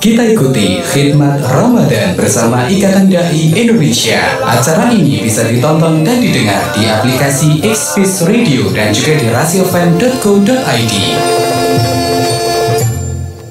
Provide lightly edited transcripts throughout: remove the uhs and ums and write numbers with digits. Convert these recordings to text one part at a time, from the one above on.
Kita ikuti khidmat Ramadan bersama Ikatan Dai Indonesia. Acara ini bisa ditonton dan didengar di aplikasi Xpeace Radio dan juga di rasiofm.co.id.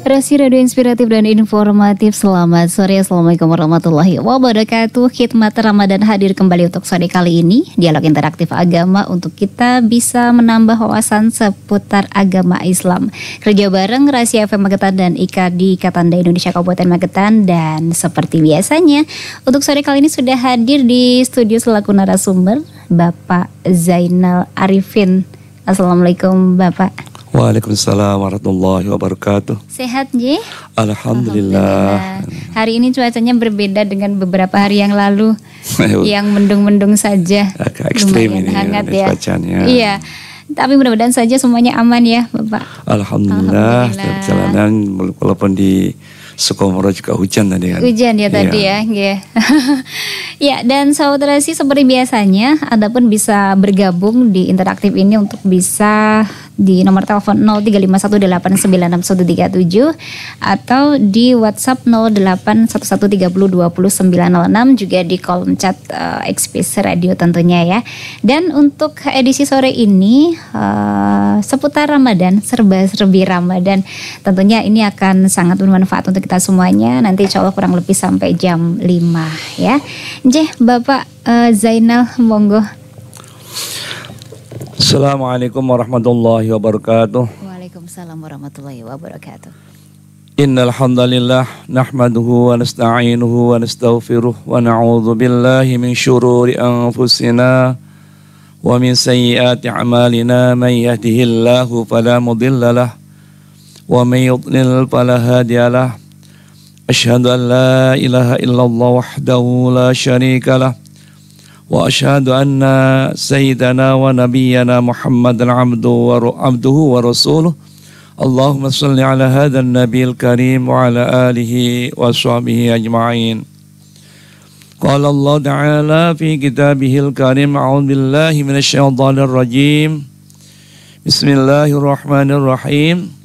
Rasi Radio Inspiratif dan Informatif. Selamat sore, Assalamualaikum warahmatullahi wabarakatuh. Khidmat Ramadan hadir kembali untuk sore kali ini. Dialog interaktif agama untuk kita bisa menambah wawasan seputar agama Islam. Kerja bareng Rasi FM Magetan dan IKADI Ikatan Dai Indonesia Kabupaten Magetan. Dan seperti biasanya, untuk sore kali ini sudah hadir di studio selaku narasumber Bapak Zainal Arifin. Assalamualaikum Bapak. Waalaikumsalam warahmatullahi wabarakatuh. Sehat Ji? Alhamdulillah. Hari ini cuacanya berbeda dengan beberapa hari yang lalu yang mendung-mendung saja. Agak ekstrim ini hangat ya. Cuacanya. Iya. Tapi mudah-mudahan saja semuanya aman ya Bapak. Alhamdulillah. Perjalanan walaupun di Sukomoro juga hujan tadi kan. Hujan ya tadi ya. Ya, dan saudara sih seperti biasanya Anda pun bisa bergabung di interaktif ini untuk bisa di nomor telepon 0351896137 atau di WhatsApp 081130200906, juga di kolom chat Xpeace Radio tentunya ya. Dan untuk edisi sore ini seputar Ramadan, serba-serbi Ramadan. Tentunya ini akan sangat bermanfaat untuk kita semuanya. Nanti insya Allah kurang lebih sampai jam 5 ya. Bapak Zainal, monggo. Assalamualaikum warahmatullahi wabarakatuh. Waalaikumsalam warahmatullahi wabarakatuh. Innal hamdalillah nahmaduhu wa nasta'inuhu wa nastaghfiruh wa na'udzu billahi min syururi anfusina wa min sayyiati a'malina. May yahdihillahu fala mudhillalah wa may yudlil fala hadiyalah. Asyhadu an la ilaha illallah wahdahu la syarikalah wa asyhadu anna sayyidana wa nabiyyana Muhammadan abduhu wa rasuluh. Allahumma salli ala hadzal nabiyil karim wa ala alihi wa sahbihi ajma'in. Qala Allah ta'ala fi kitabihil karim, a'udzu billahi minasy syaithanir rajim. Bismillahirrahmanirrahim.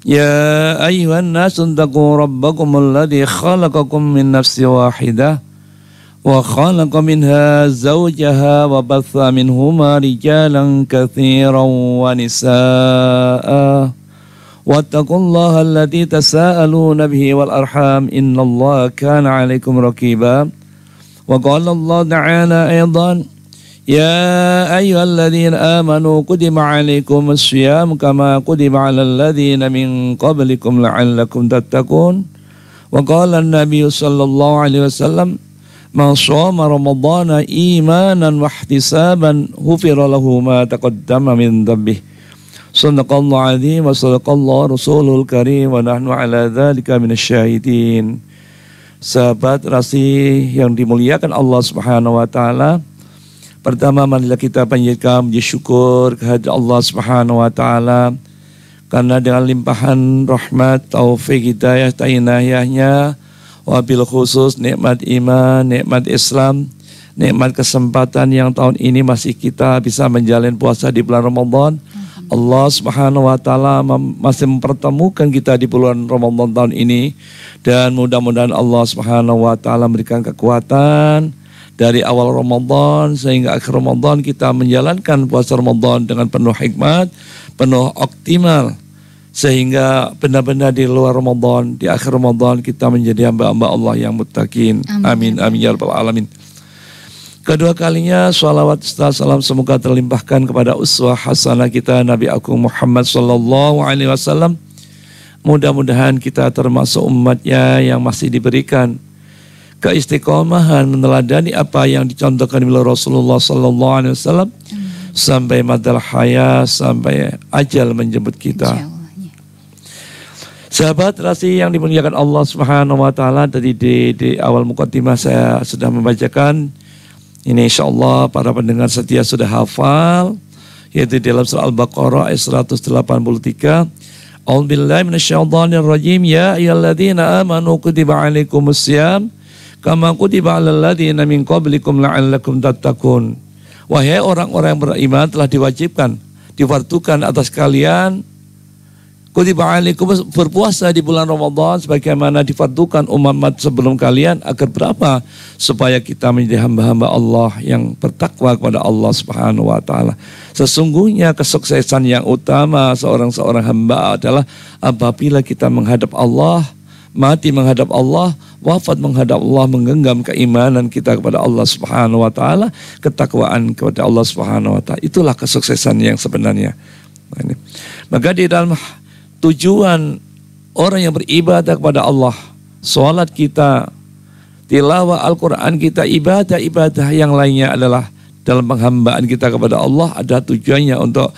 Ya ayyuhan nasu taqu rabbakumul ladzi khalaqakum min nafsin wahidah wa khalaqa minha zawjaha wa batha minhuma rijalan katsiran wa nisaa'a wattaqullaha alladzi tasaaluna bihi wal arham innallaha kana 'alaikum raqiba. Wa qala Allah ta'ala aidan Ya ayyuhalladzina amanu kutiba alaikumus syiyam kama kutiba alal ladzina min qablikum la'allakum tattaqun. Wa qala an-nabiy sallallahu alaihi wasallam man shoma ramadhana imanan wa ihtisaban ghufira lahu ma taqaddama min dhanbihi. Shadaqallahu azim wa sadaqallahu rasulul karim wa nahnu ala dzalika minasyahidin. Sahabat Rasi yang dimuliakan Allah Subhanahu wa taala, pertama, marilah kita panjatkan puji syukur kehadirat Allah Subhanahu wa taala karena dengan limpahan rahmat, taufik, hidayah, inayahnya, wabil khusus nikmat iman, nikmat Islam, nikmat kesempatan yang tahun ini masih kita bisa menjalani puasa di bulan Ramadan. Allah Subhanahu wa taala masih mempertemukan kita di bulan Ramadan tahun ini, dan mudah-mudahan Allah Subhanahu wa taala memberikan kekuatan dari awal Ramadan sehingga akhir Ramadan kita menjalankan puasa Ramadan dengan penuh hikmat, penuh optimal, sehingga benar-benar di luar Ramadan, di akhir Ramadan kita menjadi hamba-hamba Allah yang muttaqin. Amin amin ya rabbal alamin. Kedua kalinya shalawat serta salam semoga terlimpahkan kepada uswah hasanah kita Nabi Agung Muhammad sallallahu alaihi wasallam. Mudah-mudahan kita termasuk umatnya yang masih diberikan keistiqomahan meneladani apa yang dicontohkan oleh Rasulullah sallallahu alaihi wasallam sampai madal haya, sampai ajal menjemput kita. Sahabat Rasi yang dimuliakan Allah Subhanahu wa taala, tadi di awal mukaddimah saya sudah membacakan ini, insyaallah para pendengar setia sudah hafal, yaitu dalam surah Al-Baqarah ayat 183. A'udzubillahi minasyaitonir rajim. Ya ayyuhalladzina amanu kutiba alaikumussyiyam kama kutiba alal ladzina min qablikum la'allakum tattaqun. Wahai orang-orang yang beriman, telah diwajibkan, difardukan atas kalian Kutiba alaikum, berpuasa di bulan Ramadan sebagaimana difardukan umat sebelum kalian. Agar berapa? Supaya kita menjadi hamba-hamba Allah yang bertakwa kepada Allah Subhanahu wa taala. Sesungguhnya kesuksesan yang utama seorang hamba adalah apabila kita menghadap Allah, mati menghadap Allah, wafat menghadap Allah, menggenggam keimanan kita kepada Allah Subhanahu wa taala, ketakwaan kepada Allah Subhanahu wa taala. Itulah kesuksesan yang sebenarnya. Maka di dalam tujuan orang yang beribadah kepada Allah, sholat kita, tilawah Al-Quran kita, ibadah-ibadah yang lainnya adalah dalam penghambaan kita kepada Allah, ada tujuannya untuk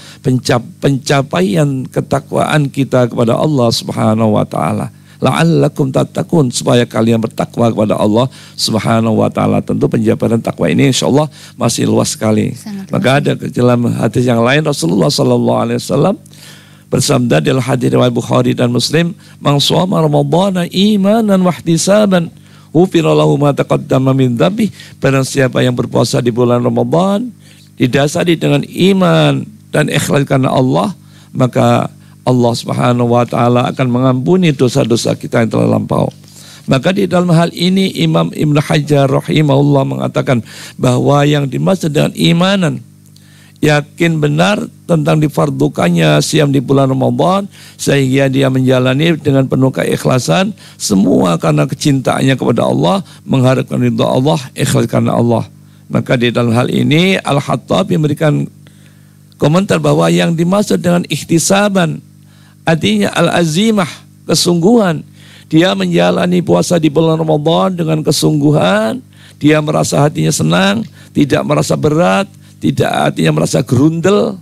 pencapaian ketakwaan kita kepada Allah Subhanahu wa taala. La'allakum tattaqun, supaya kalian bertakwa kepada Allah Subhanahu wa taala. Tentu penjabaran takwa ini insyaallah masih luas sekali. Maka ada dalam hadis yang lain Rasulullah sallallahu alaihi wasallam bersabda dalam hadis riwayat Bukhari dan Muslim, "Man shoma Ramadhana imanan wa ihtisaban, ghufira lahu ma taqaddama min dzambi." Barang siapa yang berpuasa di bulan Ramadan didasari dengan iman dan ikhlas karena Allah, maka Allah Subhanahu wa taala akan mengampuni dosa-dosa kita yang telah lampau. Maka di dalam hal ini Imam Ibn Hajar rahimahullah mengatakan bahwa yang dimaksud dengan imanan, yakin benar tentang difardukannya siam di bulan Ramadan, sehingga dia menjalani dengan penuh keikhlasan, semua karena kecintaannya kepada Allah, mengharapkan ridha Allah, ikhlas karena Allah. Maka di dalam hal ini Al-Khattabi memberikan komentar bahwa yang dimaksud dengan ikhtisaban artinya al-azimah, kesungguhan. Dia menjalani puasa di bulan Ramadan dengan kesungguhan, dia merasa hatinya senang, tidak merasa berat, tidak artinya merasa gerundel,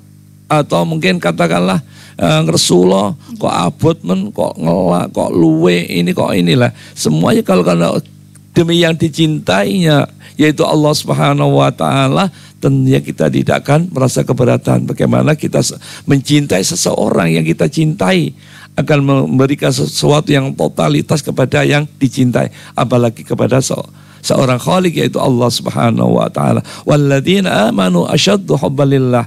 atau mungkin katakanlah ngersulo, kok abot men, kok ngelak, kok luwe, ini kok inilah. Semuanya kalau demi yang dicintainya, yaitu Allah Subhanahu wa taala, tentunya kita tidak akan merasa keberatan. Bagaimana kita mencintai seseorang yang kita cintai akan memberikan sesuatu yang totalitas kepada yang dicintai, apalagi kepada seorang khaliq yaitu Allah Subhanahu wa taala. Walladzina amanu asyaddu hubbalillah.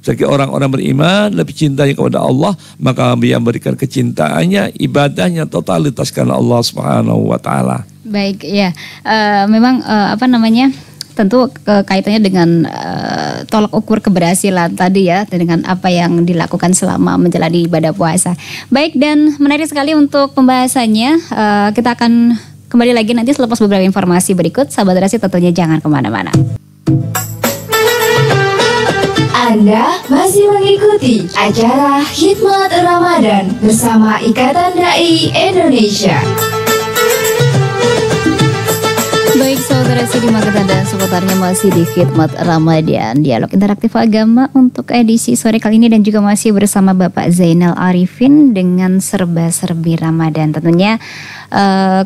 Bagi orang-orang beriman lebih cintanya kepada Allah, maka dia memberikan kecintaannya, ibadahnya totalitas karena Allah Subhanahu wa taala. Baik, ya. Memang tentu kaitannya dengan tolak ukur keberhasilan tadi ya, dengan apa yang dilakukan selama menjalani ibadah puasa. Baik, dan menarik sekali untuk pembahasannya. Kita akan kembali lagi nanti selepas beberapa informasi berikut. Sahabat Rasi tentunya jangan kemana-mana. Anda masih mengikuti acara Khidmat Ramadan bersama Ikatan Dai Indonesia. Baik saudara simak dan seputarnya masih di Khidmat Ramadan, dialog interaktif agama untuk edisi sore kali ini, dan juga masih bersama Bapak Zainal Arifin dengan serba-serbi Ramadan. Tentunya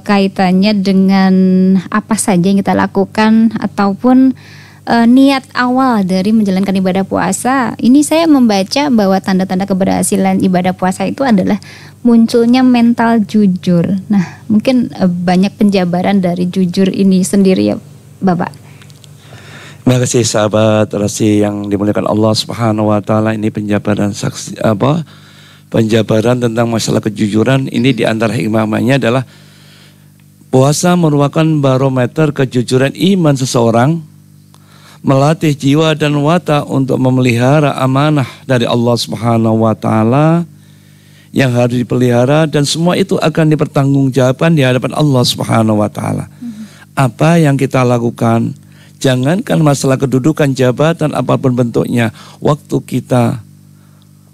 kaitannya dengan apa saja yang kita lakukan ataupun niat awal dari menjalankan ibadah puasa. Ini saya membaca bahwa tanda-tanda keberhasilan ibadah puasa itu adalah munculnya mental jujur. Nah, mungkin banyak penjabaran dari jujur ini sendiri ya, Bapak. Terima kasih sahabat Rasi yang dimuliakan Allah Subhanahu wa taala. Ini penjabaran penjabaran tentang masalah kejujuran. Ini di antara hikmahnya adalah puasa merupakan barometer kejujuran iman seseorang, melatih jiwa dan watak untuk memelihara amanah dari Allah Subhanahu wa taala yang harus dipelihara, dan semua itu akan dipertanggungjawabkan di hadapan Allah Subhanahu wa taala. Apa yang kita lakukan, jangankan masalah kedudukan, jabatan apapun bentuknya, waktu kita,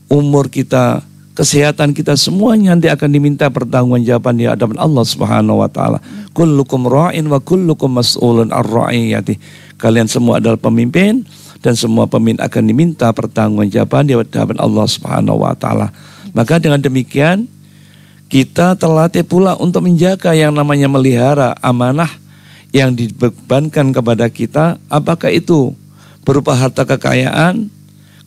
umur kita, kesehatan kita, semuanya nanti akan diminta pertanggungjawaban di hadapan Allah Subhanahu wa taala. Kullukum ra'in wa kullukum mas'ulun ar-ra'iyati. Kalian semua adalah pemimpin, dan semua pemimpin akan diminta pertanggungjawaban di hadapan Allah Subhanahu wa taala. Maka dengan demikian kita terlatih pula untuk menjaga yang namanya melihara amanah yang dibebankan kepada kita, apakah itu berupa harta kekayaan,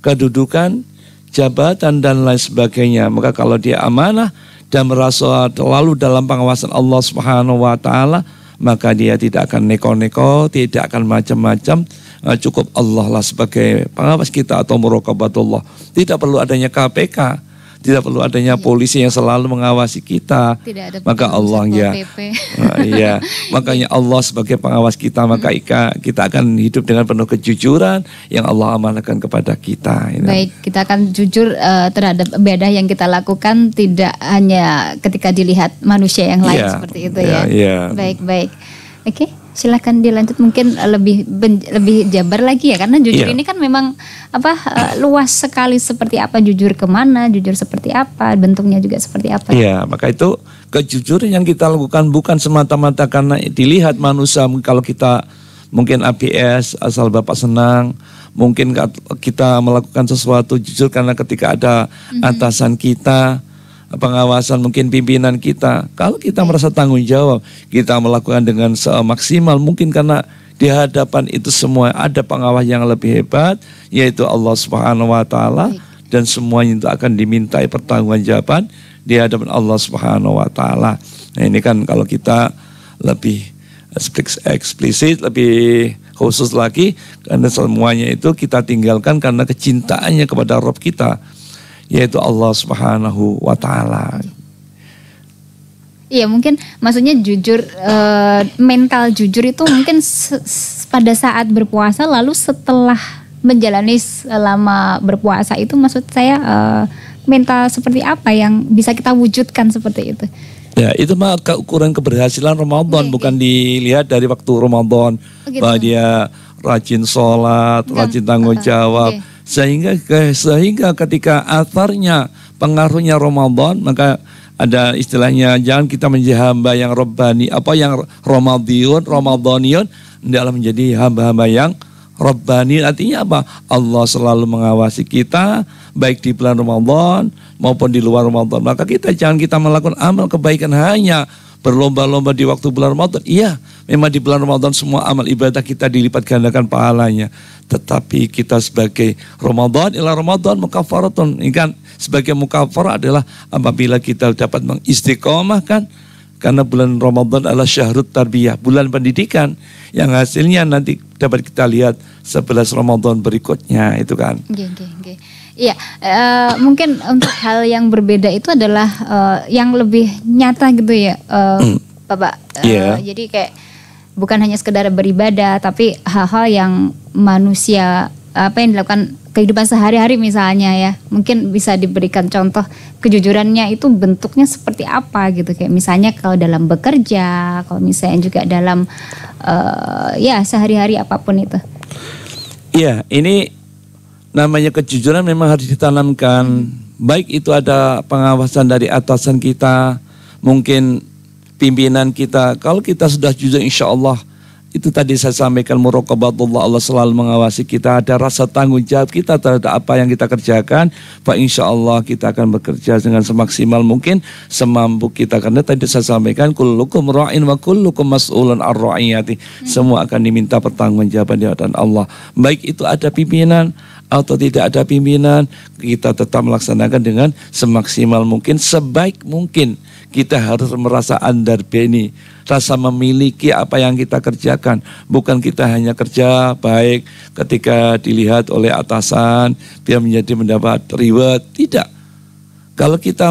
kedudukan, jabatan dan lain sebagainya. Maka kalau dia amanah dan merasa terlalu dalam pengawasan Allah Subhanahu wa taala, maka dia tidak akan neko-neko, tidak akan macam-macam. Cukup Allah lah sebagai pengawas kita atau muraqabatullah. Tidak perlu adanya KPK, tidak perlu adanya polisi yang selalu mengawasi kita. Tidak ada Maka Allah ya, ya, makanya Allah sebagai pengawas kita, maka kita akan hidup dengan penuh kejujuran yang Allah amanahkan kepada kita. Baik, kita akan jujur terhadap ibadah yang kita lakukan, tidak hanya ketika dilihat manusia yang lain seperti itu ya. Baik. Oke, silakan dilanjut, mungkin lebih jabar lagi ya, karena jujur ini kan memang luas sekali, seperti apa jujur kemana, jujur seperti apa, bentuknya juga seperti apa. Iya, maka itu kejujuran yang kita lakukan bukan semata-mata karena dilihat manusia. Kalau kita mungkin ABS asal Bapak senang, mungkin kita melakukan sesuatu jujur karena ketika ada atasan kita, pengawasan mungkin pimpinan kita. Kalau kita merasa tanggung jawab, kita melakukan dengan semaksimal mungkin karena di hadapan itu semua ada pengawas yang lebih hebat, yaitu Allah Subhanahu wa taala, dan semuanya itu akan dimintai pertanggungjawaban di hadapan Allah Subhanahu wa taala. Nah, ini kan kalau kita lebih eksplisit, lebih khusus lagi, karena semuanya itu kita tinggalkan karena kecintaannya kepada Rabb kita, yaitu Allah Subhanahu wa taala. Iya, mungkin maksudnya jujur, mental jujur itu mungkin pada saat berpuasa, lalu setelah menjalani selama berpuasa itu, maksud saya mental seperti apa yang bisa kita wujudkan seperti itu? Ya, itu mah ukuran keberhasilan Ramadan, bukan dilihat dari waktu Ramadan bahwa dia rajin sholat, rajin tanggung jawab. Sehingga ketika atharnya, pengaruhnya Ramadan, maka ada istilahnya, jangan kita menjadi hamba yang Rabbani, yang Ramadhaniyun, dalam menjadi hamba-hamba yang Rabbani. Artinya apa? Allah selalu mengawasi kita, baik di bulan Ramadan maupun di luar Ramadan. Maka kita melakukan amal kebaikan hanya berlomba-lomba di waktu bulan Ramadan. Iya, memang di bulan Ramadan semua amal ibadah kita dilipat gandakan pahalanya. Tetapi kita sebagai Ramadan mukafaratun, ini kan sebagai mukafarah adalah apabila kita dapat mengistiqomahkan, karena bulan Ramadan adalah syahrut tarbiyah, bulan pendidikan, yang hasilnya nanti dapat kita lihat 11 Ramadan berikutnya itu kan. Iya, mungkin untuk hal yang berbeda itu adalah yang lebih nyata gitu ya, Bapak. Jadi kayak bukan hanya sekedar beribadah, tapi hal-hal yang manusia yang dilakukan kehidupan sehari-hari misalnya ya. Mungkin bisa diberikan contoh kejujurannya itu bentuknya seperti apa gitu, kayak misalnya kalau dalam bekerja, kalau misalnya juga dalam sehari-hari apapun itu. Iya, ini namanya kejujuran memang harus ditanamkan. Baik itu ada pengawasan dari atasan kita, mungkin pimpinan kita. Kalau kita sudah jujur, insya Allah, itu tadi saya sampaikan, muraqabatullah, Allah selalu mengawasi kita, ada rasa tanggung jawab kita terhadap apa yang kita kerjakan. Pak, insya Allah kita akan bekerja dengan semaksimal mungkin, semampu kita. Karena tadi saya sampaikan, kullukum ra'in wa kullukum mas'ulun ar-ra'iyati. Semua akan diminta pertanggungjawaban di hadapan Allah. Baik itu ada pimpinan atau tidak ada pimpinan, kita tetap melaksanakan dengan semaksimal mungkin, sebaik mungkin. Kita harus merasa andar beni, rasa memiliki apa yang kita kerjakan. Bukan kita hanya kerja baik ketika dilihat oleh atasan, dia mendapat reward. Tidak. Kalau kita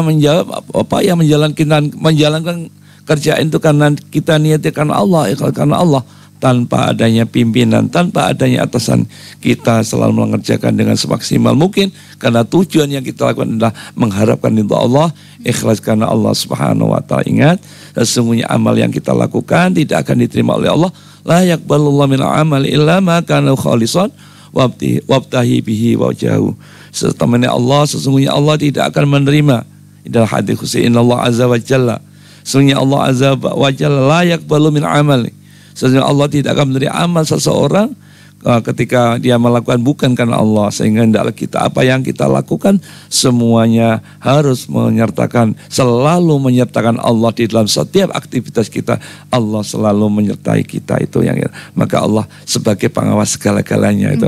menjalankan kerjaan itu karena kita niatnya karena Allah, karena Allah, tanpa adanya pimpinan, tanpa adanya atasan, kita selalu mengerjakan dengan semaksimal mungkin, karena tujuan yang kita lakukan adalah mengharapkan ridha Allah, ikhlas karena Allah Subhanahu wa taala. Ingat, sesungguhnya amal yang kita lakukan tidak akan diterima oleh Allah. La yaqbalullahu min amali illa ma kana khalisan wabtahi bihi wajhahu. Sesungguhnya Allah tidak akan menerima, dalam hadis qudsi, innallaha azza wa jalla, sesungguhnya Allah azza wa jalla la yaqbalu min amali, sesungguhnya Allah tidak akan menerima amal seseorang ketika dia melakukan bukan karena Allah. Sehingga hendaklah kita, apa yang kita lakukan semuanya harus selalu menyertakan Allah di dalam setiap aktivitas kita. Allah selalu menyertai kita, itu yang, maka Allah sebagai pengawas segala-galanya itu.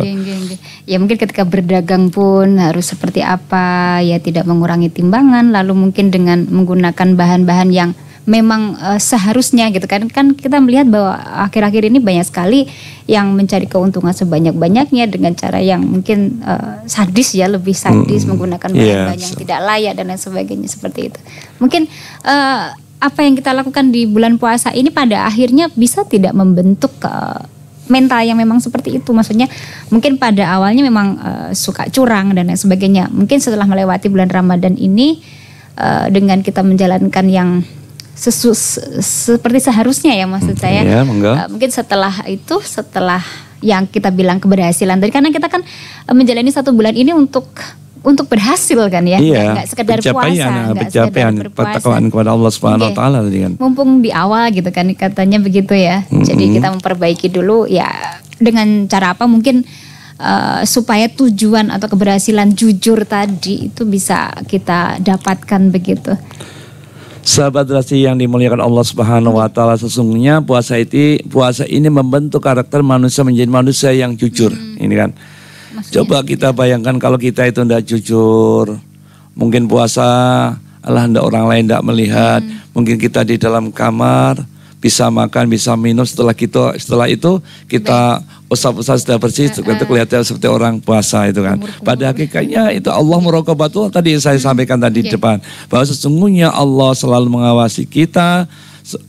Ya mungkin ketika berdagang pun harus seperti apa ya, tidak mengurangi timbangan, lalu mungkin dengan menggunakan bahan-bahan yang memang seharusnya gitu kan kita melihat bahwa akhir-akhir ini banyak sekali yang mencari keuntungan sebanyak-banyaknya dengan cara yang mungkin sadis ya, lebih sadis, menggunakan bahan-bahan yang tidak layak dan lain sebagainya seperti itu. Mungkin apa yang kita lakukan di bulan puasa ini pada akhirnya bisa tidak membentuk mental yang memang seperti itu. Maksudnya mungkin pada awalnya memang suka curang dan lain sebagainya. Mungkin setelah melewati bulan Ramadan ini dengan kita menjalankan yang seperti seharusnya ya maksud saya. Mungkin setelah yang kita bilang keberhasilan tadi, karena kita kan menjalani 1 bulan ini untuk berhasil kan ya, nggak sekedar puasa, nggak sekedar berpuasa. Takwaan kepada Allah Subhanahu Wa Taala tadi kan. Mumpung di awal gitu kan katanya begitu ya. Jadi kita memperbaiki dulu ya dengan cara apa mungkin supaya tujuan atau keberhasilan jujur tadi itu bisa kita dapatkan begitu. Sahabat Rasi yang dimuliakan Allah Subhanahu Wa Taala, sesungguhnya puasa ini membentuk karakter manusia menjadi manusia yang jujur. Ini kan. Maksudnya, coba kita bayangkan kalau kita itu tidak jujur, mungkin puasa, hendak orang lain tidak melihat, mungkin kita di dalam kamar bisa makan, bisa minum, setelah itu kita usap-usap sudah bersih, itu kelihatan seperti orang puasa itu kan. Pada hakikatnya itu Allah muraqabatul, tadi saya sampaikan tadi di depan, bahwa sesungguhnya Allah selalu mengawasi kita.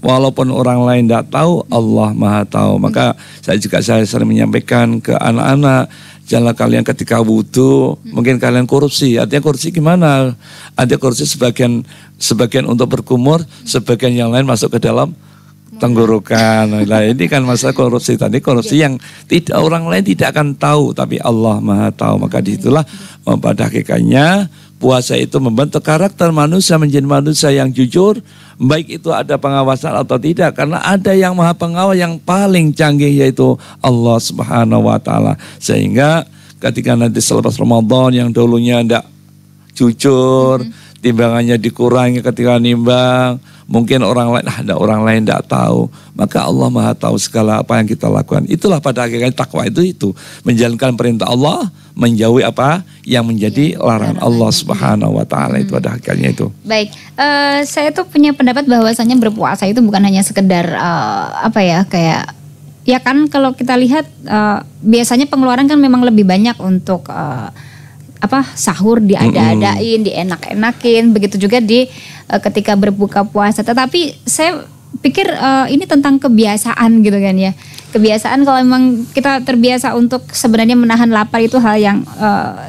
Walaupun orang lain tidak tahu, Allah Maha tahu. Maka saya sering menyampaikan ke anak-anak, janganlah kalian ketika wudhu mungkin kalian korupsi. Artinya korupsi gimana? Ada korupsi sebagian untuk berkumur, sebagian yang lain masuk ke dalam tenggorokan. Nah ini kan masalah korupsi tadi, korupsi yang tidak orang lain tidak akan tahu, tapi Allah Maha tahu. Maka disitulah pada hakikatnya puasa itu membentuk karakter manusia menjadi manusia yang jujur, baik itu ada pengawasan atau tidak, karena ada yang maha pengawas yang paling canggih yaitu Allah Subhanahu Wa Taala. Sehingga ketika nanti selepas Ramadan yang dulunya tidak jujur, timbangannya dikurangi ketika nimbang, mungkin orang lain tidak tahu, maka Allah Maha tahu segala apa yang kita lakukan. Itulah pada akhirnya takwa itu menjalankan perintah Allah, menjauhi apa yang menjadi larangan Allah Subhanahu Wa Taala, itu pada akhirnya itu. Baik, saya tuh punya pendapat bahwasanya berpuasa itu bukan hanya sekedar kayak ya kan kalau kita lihat biasanya pengeluaran kan memang lebih banyak untuk sahur diada-adain, dienak-enakin, begitu juga di ketika berbuka puasa. Tetapi saya pikir ini tentang kebiasaan gitu kan ya. Kebiasaan kalau memang kita terbiasa untuk sebenarnya menahan lapar itu hal yang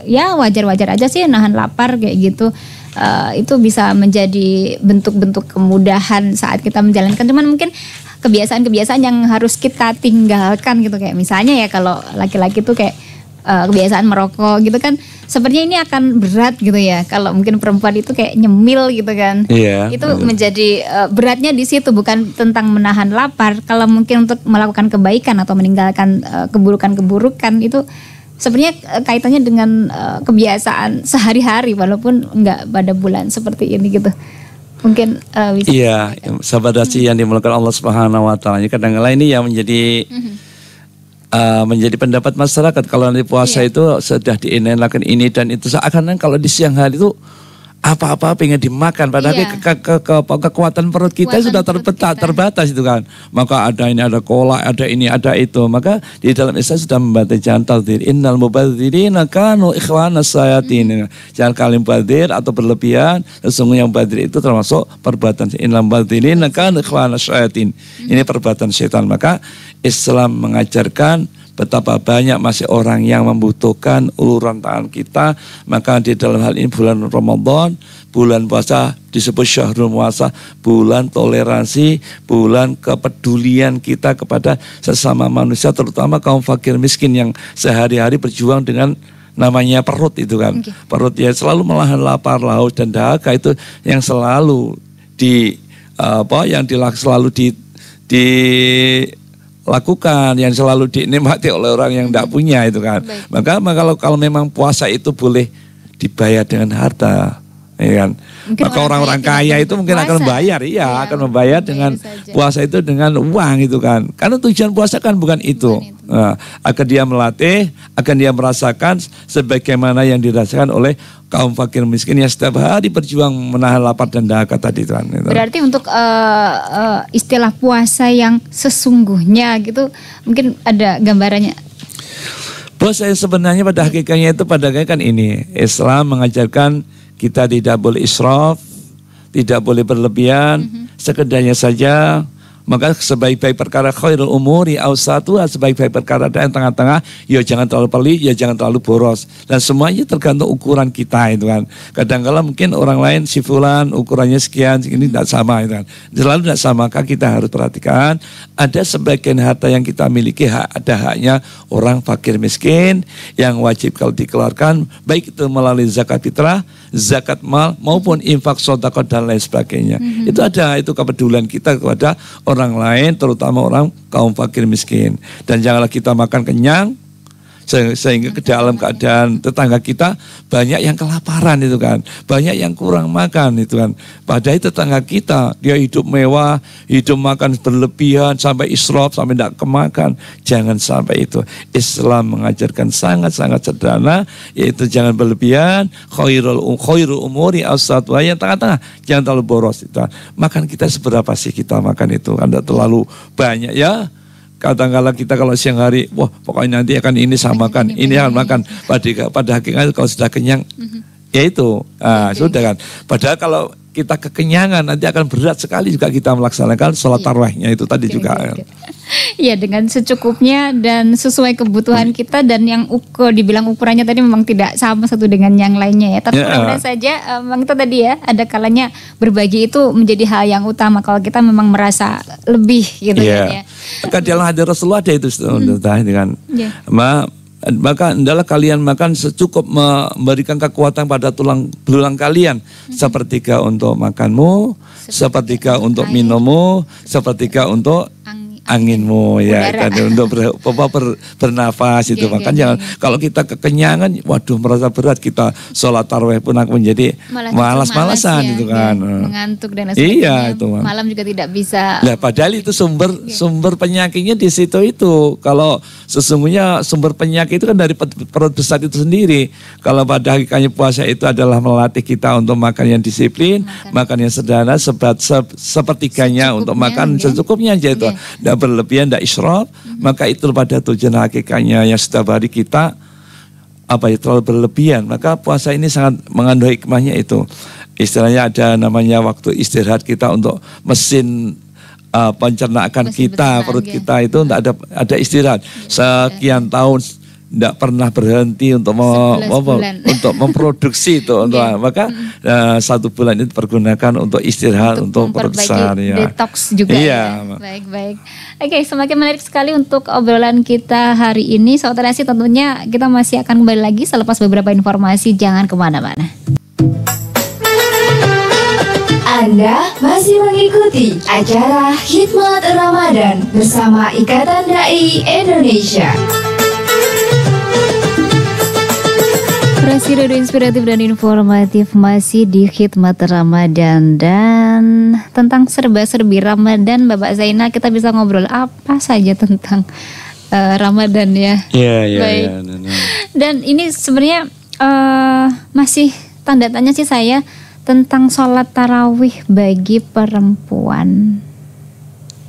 ya wajar-wajar aja sih, nahan lapar kayak gitu. Itu bisa menjadi bentuk-bentuk kemudahan saat kita menjalankan. Cuman mungkin kebiasaan-kebiasaan yang harus kita tinggalkan gitu, kayak misalnya ya kalau laki-laki tuh kayak kebiasaan merokok gitu kan, sepertinya ini akan berat gitu ya. Kalau mungkin perempuan itu kayak nyemil gitu kan, itu menjadi beratnya di situ, bukan tentang menahan lapar. Kalau mungkin untuk melakukan kebaikan atau meninggalkan keburukan-keburukan itu sebenarnya kaitannya dengan kebiasaan sehari-hari walaupun enggak pada bulan seperti ini gitu. Mungkin bisa. Iya, sahabat Rasi yang dimuliakan Allah Subhanahu Wa Taala, kadang-kadang ini yang menjadi pendapat masyarakat kalau nanti puasa itu sudah dienakan ini dan itu, seakan-akan kalau di siang hari itu apa-apa pengen dimakan, padahal kekuatan perut kita sudah terbatas itu kan. Maka ada ini, ada kolak, ada ini, ada itu. Maka di dalam Islam sudah membantu jangan taldir. Innal mubadzirina kanu ikhwanas syayatin. Jangan kalian mubadzir atau berlebihan. Sesungguhnya mubadzir itu termasuk perbuatan. Innal mubadzirina kanu ikhwanas syayatin. Ini perbuatan setan. Maka Islam mengajarkan betapa banyak masih orang yang membutuhkan uluran tangan kita. Maka di dalam hal ini bulan Ramadan, bulan puasa disebut syahrul puasa, bulan toleransi, bulan kepedulian kita kepada sesama manusia, terutama kaum fakir miskin yang sehari-hari berjuang dengan namanya perut itu kan. Perut ya selalu menahan lapar, haus dan dahaga, itu yang selalu lakukan, yang selalu dinikmati oleh orang yang tidak punya itu kan. Maka kalau memang puasa itu boleh dibayar dengan harta, ya kan? Maka orang-orang kaya itu mungkin akan membayar, akan membayar dengan puasa itu dengan uang itu kan. Karena tujuan puasa kan bukan itu. Nah, akan dia melatih, akan dia merasakan sebagaimana yang dirasakan oleh kaum fakir miskin yang setiap hari berjuang menahan lapar dan dahaga tadi kan. Berarti untuk istilah puasa yang sesungguhnya gitu, mungkin ada gambarannya. Puasa yang sebenarnya pada hakikatnya itu pada kan ini, Islam mengajarkan kita tidak boleh israf, tidak boleh berlebihan, sekedarnya saja. Maka sebaik-baik perkara khairul umuri awsatu, sebaik-baik perkara ada yang tengah-tengah, ya jangan terlalu pelit, ya jangan terlalu boros. Dan semuanya tergantung ukuran kita itu kan. Kadang-kala mungkin orang lain si fulan ukurannya sekian, ini tidak sama itu kan. Selalu tidak sama, maka kita harus perhatikan ada sebagian harta yang kita miliki, ada haknya orang fakir miskin yang wajib kalau dikeluarkan, baik itu melalui zakat fitrah, zakat mal maupun infak sedekah dan lain sebagainya. Itu ada, itu kepedulian kita kepada orang lain, terutama orang kaum fakir miskin. Dan janganlah kita makan kenyang sehingga ke dalam keadaan tetangga kita banyak yang kelaparan itu kan, banyak yang kurang makan itu kan. Padahal tetangga kita dia hidup mewah, hidup makan berlebihan sampai israf, sampai tidak kemakan. Jangan sampai itu. Islam mengajarkan sangat-sangat sederhana, yaitu jangan berlebihan, khairul umuri awsatuha, yang tengah-tengah, jangan terlalu boros itu. Makan kita seberapa sih kita makan itu kan, tidak terlalu banyak ya. Kadang-kala kita kalau siang hari, wah pokoknya nanti akan ini sama makan, ini akan makan. Pada hakikatnya kalau sudah kenyang, ya itu, sudah kan. Padahal kalau kita kekenyangan nanti akan berat sekali juga kita melaksanakan sholat tarawihnya itu tadi juga. Iya, dengan secukupnya dan sesuai kebutuhan kita, dan yang dibilang ukurannya tadi memang tidak sama satu dengan yang lainnya ya. Tapi mudah-mudahan saja memang itu tadi ya, ada kalanya berbagi itu menjadi hal yang utama kalau kita memang merasa lebih gitu ya. Maka dalam hadis Rasulullah ada itu kan. Maka hendaklah kalian makan secukup, memberikan kekuatan pada tulang belulang kalian, sepertiga untuk makanmu, sepertiga untuk minummu, sepertiga untuk anginmu ya kan, untuk bernafas itu. Makanya jangan kalau kita kekenyangan, waduh merasa berat, kita sholat tarawih pun akan menjadi malas-malasan itu kan, mengantuk dan sebagainya. Iya itu malam juga tidak bisa. Nah, padahal itu sumber penyakitnya di situ itu. Kalau sesungguhnya sumber penyakit itu kan dari perut besar itu sendiri. Kalau pada hakikatnya puasa itu adalah melatih kita untuk makan yang disiplin, makan yang sederhana, sepertiganya untuk makan secukupnya aja itu. Tidak berlebihan, tidak israf, maka itu pada tujuan hakikatnya yang setiap hari kita terlalu berlebihan. Maka puasa ini sangat mengandung hikmahnya itu. Istilahnya ada namanya waktu istirahat kita untuk mesin pencernaan kita, perut kita itu tidak ada istirahat. Sekian tahun tidak pernah berhenti untuk memproduksi itu. Maka 1 bulan itu pergunakan untuk istirahat, untuk perut besar ya. Detox juga ya. Baik. Oke, semakin menarik sekali untuk obrolan kita hari ini. Sobat Nasi, tentunya kita masih akan kembali lagi selepas beberapa informasi. Jangan kemana-mana. Anda masih mengikuti acara Khidmat Ramadan bersama Ikatan Dai Indonesia. Inspirasi Radio Inspiratif dan Informatif masih di Khidmat Ramadan, dan tentang serba-serbi Ramadan, Bapak Zainal, kita bisa ngobrol apa saja tentang Ramadan ya. Baik. Dan ini sebenarnya masih tanda tanya sih saya tentang sholat tarawih bagi perempuan.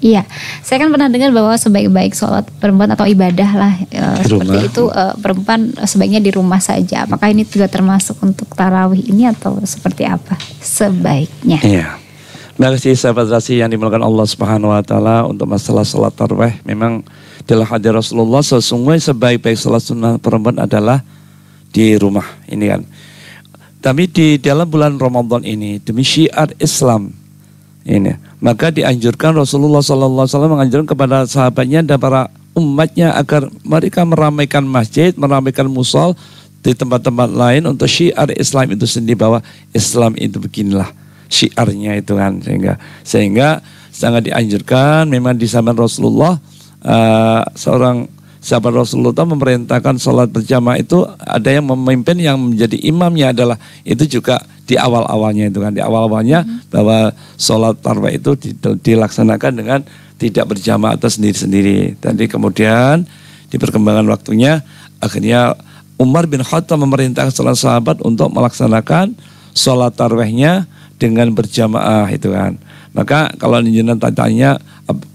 Iya, saya kan pernah dengar bahwa sebaik-baik sholat perempuan atau ibadah lah seperti itu, perempuan sebaiknya di rumah saja. Apakah ini juga termasuk untuk tarawih ini atau seperti apa sebaiknya? Iya. Terima kasih sahabat Rasi yang dimuliakan Allah Subhanahu wa taala. Untuk masalah sholat tarawih, memang dalam hadis Rasulullah sesungguhnya sebaik-baik sholat sunnah perempuan adalah di rumah ini kan. Tapi di dalam bulan Ramadan ini demi syiar Islam ini, maka dianjurkan Rasulullah SAW menganjurkan kepada sahabatnya dan para umatnya agar mereka meramaikan masjid, meramaikan musol di tempat-tempat lain untuk syiar Islam itu sendiri, bahwa Islam itu beginilah syiarnya itu kan, sehingga sangat dianjurkan. Memang di zaman Rasulullah seorang sahabat Rasulullah memerintahkan sholat berjamaah itu, ada yang memimpin, yang menjadi imamnya adalah itu juga di awal-awalnya itu kan, di awal-awalnya bahwa sholat tarawih itu dilaksanakan dengan tidak berjamaah atau sendiri-sendiri. Tadi kemudian di perkembangan waktunya akhirnya Umar bin Khattab memerintahkan sahabat untuk melaksanakan sholat tarawihnya dengan berjamaah itu kan. Maka kalau jenengan tanya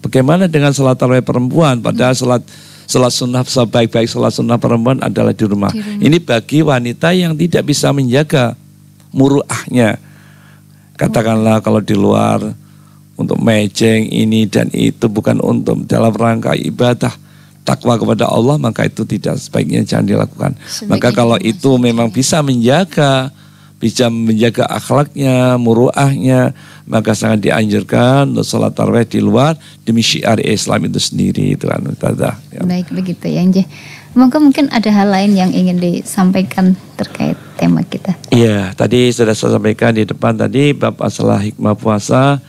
bagaimana dengan sholat tarawih perempuan, padahal sholat sunnah sebaik-baik sholat sunnah perempuan adalah di rumah. Ini bagi wanita yang tidak bisa menjaga muruahnya. Katakanlah kalau di luar untuk mejeng ini dan itu bukan untuk dalam rangka ibadah takwa kepada Allah, maka itu tidak sebaiknya jangan dilakukan. Maka kalau itu memang bisa menjaga akhlaknya, muruahnya, maka sangat dianjurkan untuk sholat tarawih di luar demi syiar Islam itu sendiri itu kan. Ya. Baik begitu ya Nje. Mungkin ada hal lain yang ingin disampaikan terkait tema kita. Iya, tadi sudah saya sampaikan di depan tadi bab masalah hikmah puasa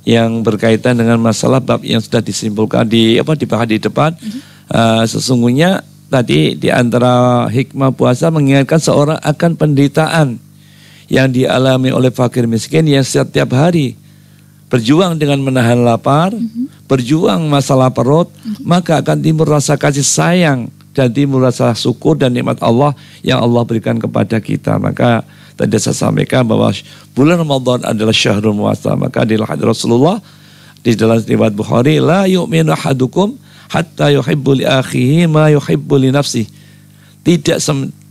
yang berkaitan dengan masalah bab yang sudah disimpulkan dibahas di depan. Sesungguhnya tadi di antara hikmah puasa mengingatkan seorang akan penderitaan yang dialami oleh fakir miskin yang setiap hari berjuang dengan menahan lapar, berjuang masalah perut, maka akan timbul rasa kasih sayang dan timbul rasa syukur dan nikmat Allah yang Allah berikan kepada kita. Maka tadi saya sampaikan bahwa bulan Ramadan adalah syahrul puasa. Maka di hadis Rasulullah di dalam riwayat Bukhari, la yu'minu ahadukum hatta yuhibbu li akhihi ma yuhibbu li nafsihi.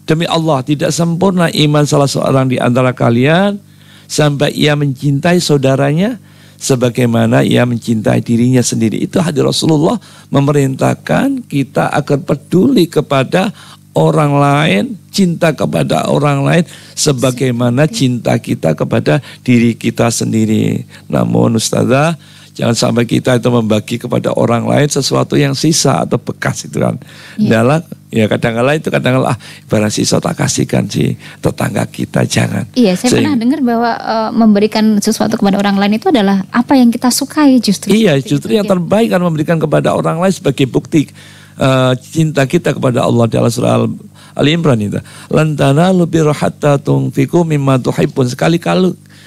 Demi Allah tidak sempurna iman salah seorang di antara kalian sampai ia mencintai saudaranya sebagaimana ia mencintai dirinya sendiri. Itu hadis Rasulullah memerintahkan kita agar peduli kepada orang lain, cinta kepada orang lain sebagaimana cinta kita kepada diri kita sendiri. Namun Ustazah, jangan sampai kita itu membagi kepada orang lain sesuatu yang sisa atau bekas itu kan. Kadang-kadang barang sisa tak kasihkan si tetangga kita, jangan. Iya, saya pernah dengar bahwa memberikan sesuatu kepada orang lain itu adalah apa yang kita sukai justru. Iya, justru yang terbaik kan memberikan kepada orang lain sebagai bukti cinta kita kepada Allah. Dalam surah Al-Imran itu, lan tanalu birra hatta tunfiqu mimma tuhibbun. Sekali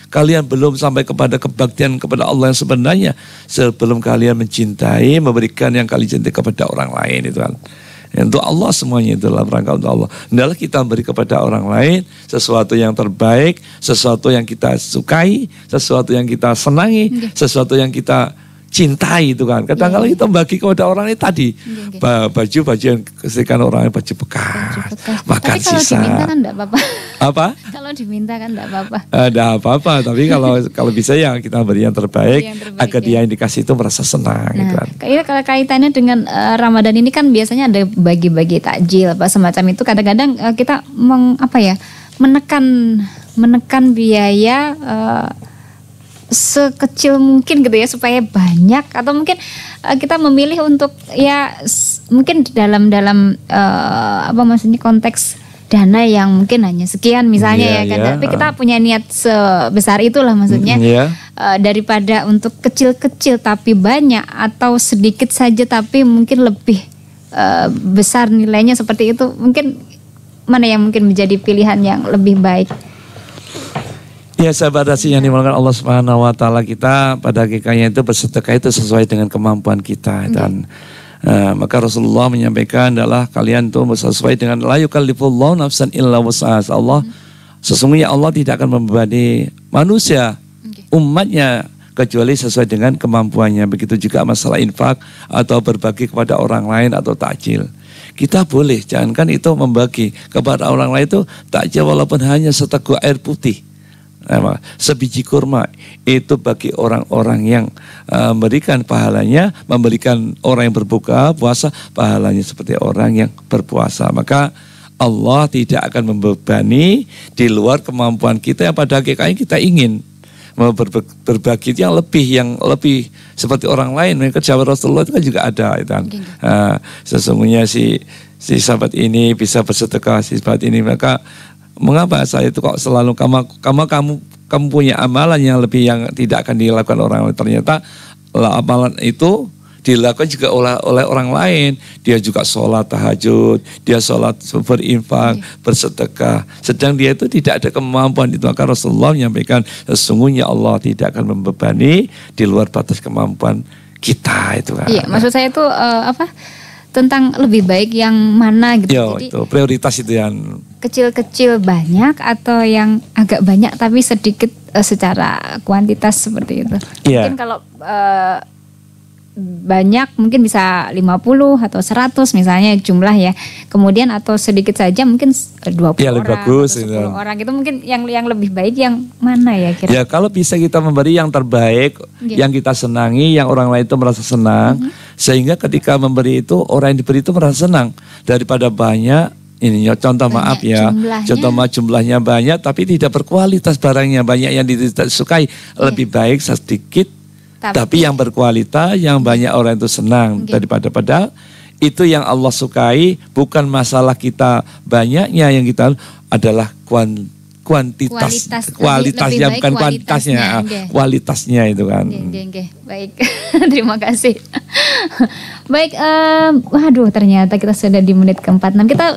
kalian belum sampai kepada kebaktian kepada Allah yang sebenarnya sebelum kalian mencintai, memberikan yang kalian cintai kepada orang lain itu kan. Untuk Allah semuanya itu dalam rangka untuk Allah. Hendaklah kita beri kepada orang lain sesuatu yang terbaik, sesuatu yang kita sukai, sesuatu yang kita senangi, sesuatu yang kita cintai itu kan. Kadang-kadang kita bagi kepada orang ini tadi baju yang kesedihan orang, baju bekas. Makan tapi kalau sisa. Diminta kan enggak apa-apa. Apa? Kalau diminta kan enggak apa-apa. Ada apa-apa, tapi kalau bisa ya kita beri yang terbaik agar dia yang dikasih itu merasa senang gitu kan. Kalau kaitannya dengan Ramadan ini kan biasanya ada bagi-bagi takjil apa semacam itu. Kadang-kadang kita menekan biaya sekecil mungkin gitu ya supaya banyak, atau mungkin kita memilih untuk mungkin dalam maksudnya konteks dana yang mungkin hanya sekian misalnya tapi kita punya niat sebesar itulah maksudnya daripada untuk kecil-kecil tapi banyak, atau sedikit saja tapi mungkin lebih besar nilainya seperti itu, mungkin mana yang mungkin menjadi pilihan yang lebih baik? Ya, sahabat Rasi yang dimulakan Allah Subhanahu wa taala, kita pada hakikatnya itu bersedekah itu sesuai dengan kemampuan kita dan maka Rasulullah menyampaikan adalah kalian tuh sesuai dengan la yukallifullahu nafsan illa wus'aha. Allah sesungguhnya Allah tidak akan membebani manusia umatnya kecuali sesuai dengan kemampuannya. Begitu juga masalah infak atau berbagi kepada orang lain atau takjil. Kita boleh, jangankan itu membagi kepada orang lain itu takjil walaupun hanya seteguk air putih, sebiji kurma, itu bagi orang-orang yang memberikan pahalanya, memberikan orang yang berbuka puasa pahalanya seperti orang yang berpuasa. Maka Allah tidak akan membebani di luar kemampuan kita yang pada hakikatnya kita ingin berbagi yang lebih seperti orang lain. Mereka jawab Rasulullah itu kan juga ada itu kan. Sesungguhnya si sahabat ini bisa bersedekah, si sahabat ini, maka mengapa saya itu kok selalu kamu punya amalan yang lebih yang tidak akan dilakukan orang lain? Ternyata amalan itu dilakukan juga oleh orang lain. Dia juga sholat tahajud, dia sholat berinfak, bersedekah. Sedang dia itu tidak ada kemampuan itu. Maka Rasulullah menyampaikan sesungguhnya Allah tidak akan membebani di luar batas kemampuan kita itu kan. Iya, maksud saya itu tentang lebih baik yang mana gitu. Jadi itu prioritas itu yang kecil-kecil banyak atau yang agak banyak tapi sedikit secara kuantitas seperti itu. Iya. Mungkin kalau banyak mungkin bisa 50 atau 100 misalnya jumlah ya. Kemudian atau sedikit saja mungkin 20 ya, orang bagus, atau 10 itu. orang itu mungkin yang lebih baik yang mana ya kira-kira? Ya kalau bisa kita memberi yang terbaik, yang kita senangi, yang orang lain itu merasa senang, sehingga ketika memberi itu orang yang diberi itu merasa senang daripada banyak. Ini contoh banyak maaf ya, jumlahnya banyak tapi tidak berkualitas barangnya, banyak yang tidak disukai. Lebih baik sedikit tapi yang berkualitas, yang banyak orang itu senang daripada itu yang Allah sukai. Bukan masalah kita banyaknya, yang kita adalah kualitasnya bukan kuantitasnya, kualitasnya itu kan. Baik, terima kasih. Baik, waduh ternyata kita sudah di menit ke-46. Kita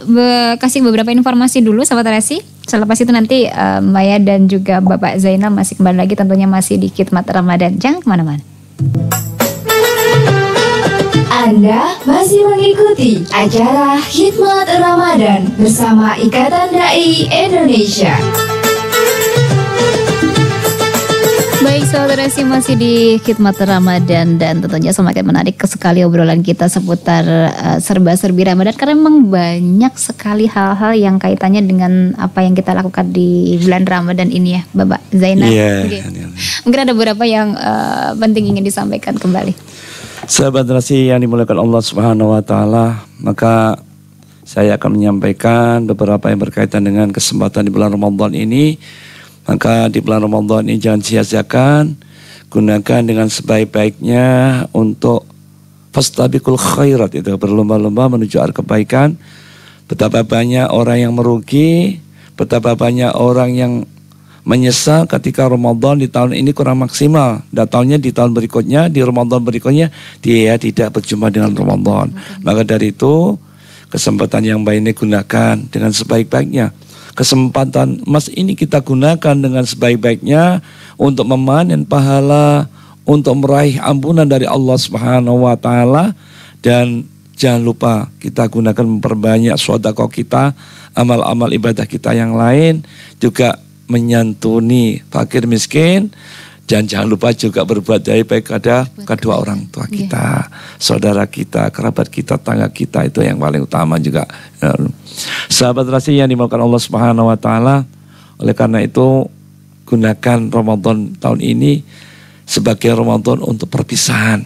kasih beberapa informasi dulu sahabat Rasi. Selepas itu nanti Maya dan juga Bapak Zainal masih kembali lagi, tentunya masih di Khidmat Ramadan. Jangan kemana-mana. Anda masih mengikuti acara Khidmat Ramadan bersama Ikatan Dai Indonesia. Baik saudara sih, masih di Khidmat Ramadan dan tentunya semakin menarik sekali obrolan kita seputar serba-serbi Ramadan, karena memang banyak sekali hal-hal yang kaitannya dengan apa yang kita lakukan di bulan Ramadan ini ya Bapak Zainal. Mungkin ada beberapa yang penting ingin disampaikan kembali. Sahabat Rasi yang dimuliakan Allah Subhanahu wa taala, maka saya akan menyampaikan beberapa yang berkaitan dengan kesempatan di bulan Ramadan ini. Maka di bulan Ramadan ini jangan sia-siakan, gunakan dengan sebaik-baiknya untuk fastabiqul khairat, itu berlomba-lomba menuju arah kebaikan. Betapa banyak orang yang merugi, betapa banyak orang yang menyesal ketika Ramadan di tahun ini kurang maksimal. Datangnya di tahun berikutnya, di Ramadan berikutnya dia tidak berjumpa dengan Ramadan. Maka dari itu kesempatan yang baik ini gunakan dengan sebaik-baiknya. Kesempatan emas ini kita gunakan dengan sebaik-baiknya untuk memanen pahala, untuk meraih ampunan dari Allah Subhanahu wa taala. Dan jangan lupa kita gunakan memperbanyak sedekah kita, amal-amal ibadah kita yang lain, juga menyantuni fakir miskin. Dan jangan lupa juga berbuat baik kepada kedua orang tua kita, saudara kita, kerabat kita, tangga kita, itu yang paling utama juga. Sahabat Rasi yang dimuliakan Allah Subhanahu wa taala, oleh karena itu gunakan Ramadan tahun ini sebagai Ramadan untuk perpisahan.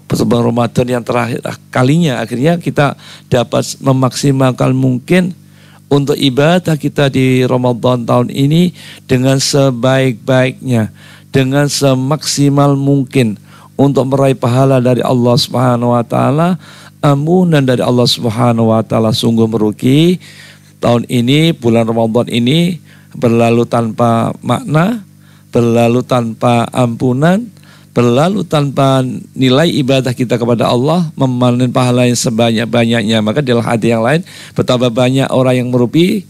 Sebuah Ramadan yang terakhir kalinya akhirnya kita dapat memaksimalkan mungkin untuk ibadah kita di Ramadan tahun ini dengan sebaik-baiknya, dengan semaksimal mungkin untuk meraih pahala dari Allah Subhanahu wa taala, ampunan dari Allah Subhanahu wa taala. Sungguh merugi tahun ini, bulan Ramadan ini berlalu tanpa makna, berlalu tanpa ampunan, berlalu tanpa nilai ibadah kita kepada Allah, memanen pahala yang sebanyak-banyaknya. Maka di hati yang lain, betapa banyak orang yang merugi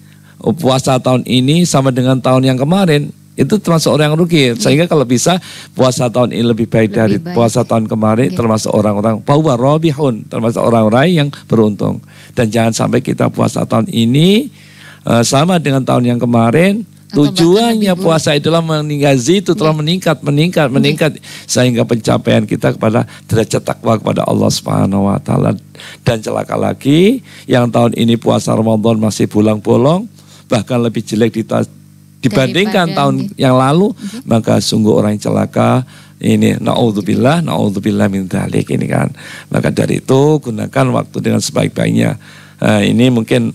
puasa tahun ini sama dengan tahun yang kemarin. Itu termasuk orang yang rugi. Sehingga kalau bisa puasa tahun ini lebih baik dari puasa tahun kemarin, termasuk orang-orang fahuwa rabihun, termasuk orang-orang yang beruntung. Dan jangan sampai kita puasa tahun ini sama dengan tahun yang kemarin. Tujuannya puasa itulah meningkazi, itu telah meningkat sehingga pencapaian kita kepada derajat takwa kepada Allah Subhanahu wa taala. Dan celaka lagi yang tahun ini puasa Ramadan masih bolong-bolong, bahkan lebih jelek dibandingkan tahun yang lalu, maka sungguh orang yang celaka. Ini naudzubillah min dzalik ini kan. Maka dari itu gunakan waktu dengan sebaik-baiknya. Ini mungkin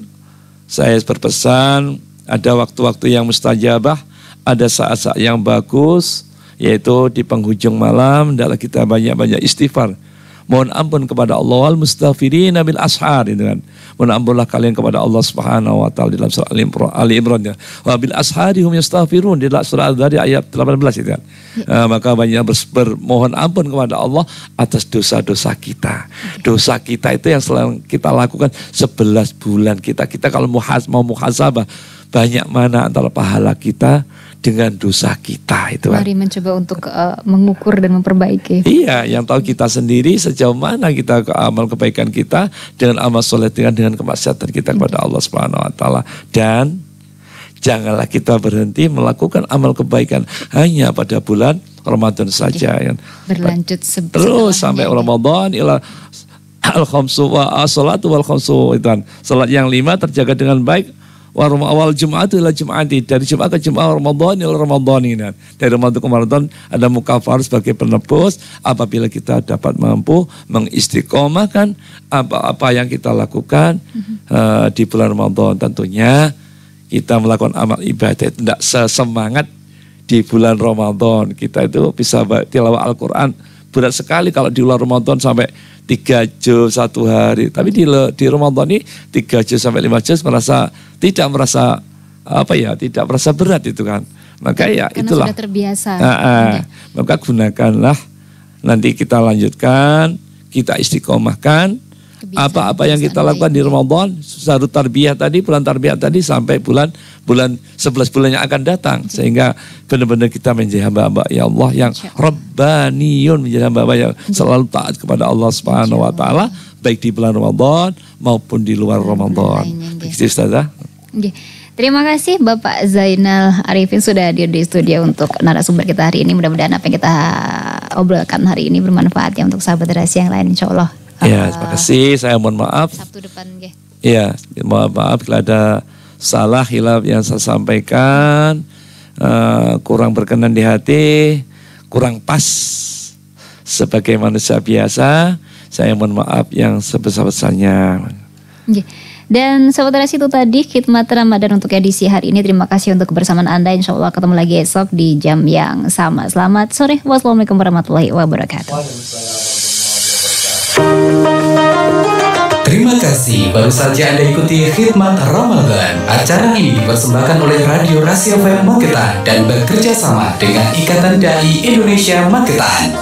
saya berpesan, ada waktu-waktu yang mustajabah, ada saat-saat yang bagus, yaitu di penghujung malam adalah kita banyak-banyak istighfar. Mohon ampun kepada Allah, wal mustaghfirina bil ashar, itu kan. Mohon ampunlah kalian kepada Allah Subhanahu wa taala dalam surah Ali Imran ya. Wa bil ashari hum yastaghfirun di dalam surah dari ayat 18 itu kan. Maka banyak bermohon ampun kepada Allah atas dosa-dosa kita. Dosa kita itu yang selalu kita lakukan 11 bulan kita kalau mau muhasabah, banyak mana antara pahala kita dengan dosa kita itu kan. Mari mencoba untuk mengukur dan memperbaiki. Iya, yang tahu kita sendiri sejauh mana kita amal kebaikan kita dengan amal soleh dengan kemaksiatan kita kepada Allah Subhanahu wa taala. Dan janganlah kita berhenti melakukan amal kebaikan hanya pada bulan Ramadan saja. Berlanjut terus sampai Ramadan ila al-khamsu wa as-salatu wal khamsu, itu kan. Salat yang 5 terjaga dengan baik. Awal Jum'atu ila Jum'ati, dari Jum'at ke Jum'at, Ramadan ila Ramadan ini. Dari Ramadan ke Ramadan ada mukafar sebagai penebus apabila kita dapat mampu mengistiqomahkan apa yang kita lakukan di bulan Ramadan. Tentunya kita melakukan amal ibadah itu tidak sesemangat di bulan Ramadan. Kita itu bisa tilawah Al-Quran berat sekali kalau di bulan Ramadan sampai 3 juz 1 hari. Tapi di Ramadan ini 3 juz sampai 5 juz tidak merasa berat itu kan. Maka ya karena itulah. Sudah terbiasa. Maka gunakanlah, nanti kita lanjutkan, kita istiqomahkan apa-apa yang kita lakukan di Ramadan, Syahrul Tarbiyah tadi, bulan Tarbiyah tadi sampai bulan 11 bulan yang akan datang, sehingga benar-benar kita menjadi hamba-hamba ya Allah yang Rabbaniyun, menjadi hamba-hamba yang selalu taat kepada Allah Subhanahu wa taala, baik di bulan Ramadan maupun di luar Ramadan. Begitu Ustazah. Terima kasih Bapak Zainal Arifin sudah hadir di studio untuk narasumber kita hari ini. Mudah-mudahan apa yang kita obrolkan hari ini bermanfaat ya untuk sahabat Rahasia yang lain, insya Allah. Ya, terima kasih. Saya mohon maaf. Sabtu depan, ya, mohon maaf bila ada salah hilaf yang saya sampaikan, kurang berkenan di hati, kurang pas sebagai manusia biasa. Saya mohon maaf yang sebesar-besarnya. Dan sahabat Rahasia, itu tadi khidmat Ramadan untuk edisi hari ini. Terima kasih untuk kebersamaan Anda. Insya Allah ketemu lagi esok di jam yang sama. Selamat sore. Wassalamualaikum warahmatullahi wabarakatuh. Terima kasih, baru saja Anda ikuti khidmat Ramadan. Acara ini dipersembahkan oleh Radio Rahasia FM Magetan dan bekerja sama dengan Ikatan Dai Indonesia Magetan.